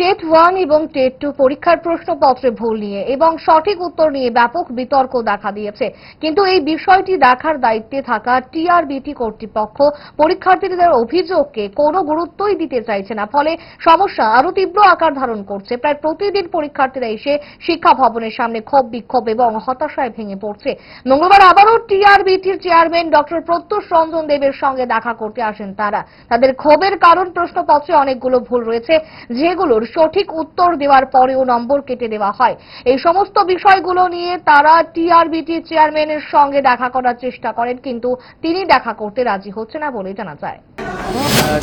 TET 1 এবং TET 2 পরীক্ষার প্রশ্নপত্রে ভুল নিয়ে এবং সঠিক উত্তর নিয়ে ব্যাপক বিতর্ক দেখা দিয়েছে। কিন্তু এই বিষয়টি দেখার দায়িত্বে থাকা টিআরবিটি কর্তৃপক্ষ পরীক্ষার্থীদের অভিযোগকে কোনো গুরুত্বই দিতে চাইছে না। ফলে সমস্যা আরো তীব্র আকার ধারণ করছে। প্রায় প্রতিদিন পরীক্ষার্থীরা এসে শিক্ষা ভবনের সামনে ক্ষোভ বিক্ষোভ এবং হতাশায় ভেঙে পড়ছে। মঙ্গলবার আবারও টিআরবিটির চেয়ারম্যান ডক্টর প্রত্যুষ রঞ্জন দেবের সঙ্গে দেখা করতে আসেন তারা। তাদের ক্ষোভের কারণ প্রশ্নপত্রে অনেকগুলো ভুল রয়েছে, যেগুলো সঠিক উত্তর দেওয়ার পরেও নম্বর কেটে দেওয়া হয়। এই সমস্ত বিষয়গুলো নিয়ে তারা টিআরবিটি চেয়ারম্যানের সঙ্গে দেখা করার চেষ্টা করেন, কিন্তু তিনি দেখা করতে রাজি হচ্ছে না বলে জানা যায়।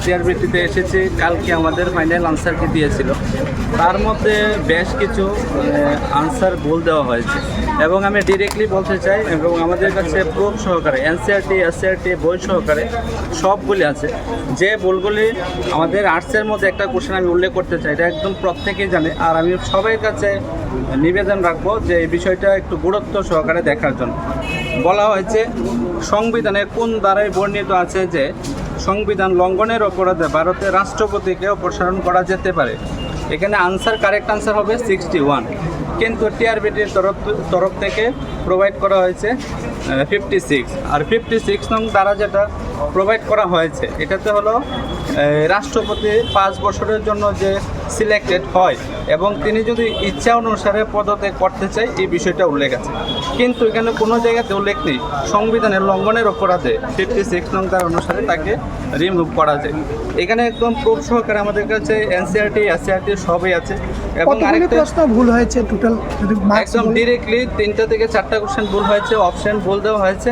টিআরবিটিতে এসেছি, কালকে আমাদের ফাইনাল আনসারকে দিয়েছিল, তার মধ্যে বেশ কিছু আনসার ভুল দেওয়া হয়েছে এবং আমি ডিরেক্টলি বলতে চাই এবং আমাদের কাছে প্রুফ সহকারে এনসিইআরটি এসসিইআরটি বই সহকারে সবগুলি আছে। যে ভুলগুলি আমাদের আর্টসের মধ্যে একটা কোশ্চেন আমি উল্লেখ করতে চাই, এটা একদম প্রত্যেকেই জানে, আর আমি সবার কাছে নিবেদন রাখবো যে এই বিষয়টা একটু গুরুত্ব সহকারে দেখার জন্য। বলা হয়েছে সংবিধানের কোন ধারায় বর্ণিত আছে যে সংবিধান লঙ্ঘনের অপরাধে ভারতের রাষ্ট্রপতিকে অপসারণ করা যেতে পারে। এখানে কারেক্ট আনসার হবে 61, কিন্তু টিআরবিটির তরফ থেকে প্রোভাইড করা হয়েছে 56। আর 56 নং দ্বারা যেটা প্রোভাইড করা হয়েছে এটাতে হলো রাষ্ট্রপতি 5 বছরের জন্য যে সিলেক্টেড হয় এবং তিনি যদি ইচ্ছা অনুসারে পদত্যাগ করতে চায়, এই বিষয়টা উল্লেখ আছে। কিন্তু এখানে কোনো জায়গাতে উল্লেখ নেই সংবিধানের লঙ্ঘনের অপরাধে 56 নং ধারা অনুসারে তাকে রিমুভ করা যায়। এখানে একদম প্রুফ সহকারে আমাদের কাছে এনসিইআরটি এসসিইআরটি সবই আছে। এবং আরেকটা প্রশ্ন ভুল হয়েছে, টোটাল একদম ডিরেক্টলি 3টা থেকে 4টা কোশ্চেন ভুল হয়েছে, অপশন ভুল দেওয়া হয়েছে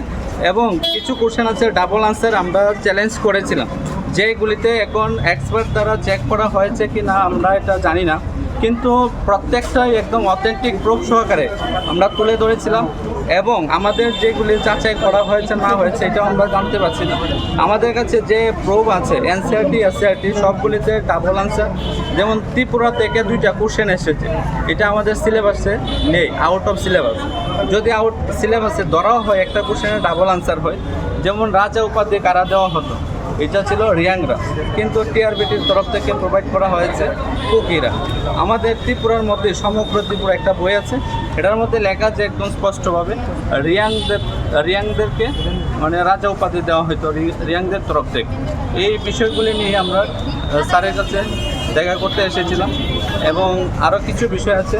এবং কিছু কোশ্চেন আছে ডাবল আনসার আমরা চ্যালেঞ্জ করেছিলাম, যেগুলিতে এখন এক্সপার্ট দ্বারা চেক করা হয়েছে কি না আমরা এটা জানি না, কিন্তু প্রত্যেকটাই একদম অথেন্টিক প্রুফ সহকারে আমরা তুলে ধরেছিলাম এবং আমাদের যেগুলি যাচাই করা হয়েছে না হয়েছে এটাও আমরা জানতে পারছি না। আমাদের কাছে যে প্রুফ আছে এনসিইআরটি এসসিইআরটি সবগুলিতে ডাবল আনসার, যেমন ত্রিপুরা থেকে 2টা কোশ্চেন এসেছে, এটা আমাদের সিলেবাসে নেই, আউট অফ সিলেবাস। যদি আউট সিলেবাসে ধরাও হয় একটা কোশ্চেনে ডাবল আনসার হয়, যেমন রাজা উপাধি কারা দেওয়া হতো, এটা ছিল রিয়াংরা, কিন্তু টিআরবিটির তরফ থেকে প্রোভাইড করা হয়েছে কুকিরা। আমাদের ত্রিপুরার মধ্যে সমগ্র ত্রিপুরা একটা বই আছে, এটার মধ্যে লেখা আছে একদম স্পষ্টভাবে রিয়াংদেরকে মানে রাজা উপাধি দেওয়া হতো রিয়াংদের তরফ থেকে। এই বিষয়গুলি নিয়ে আমরা স্যারের কাছে দেখা করতে এসেছিলাম এবং আরও কিছু বিষয় আছে।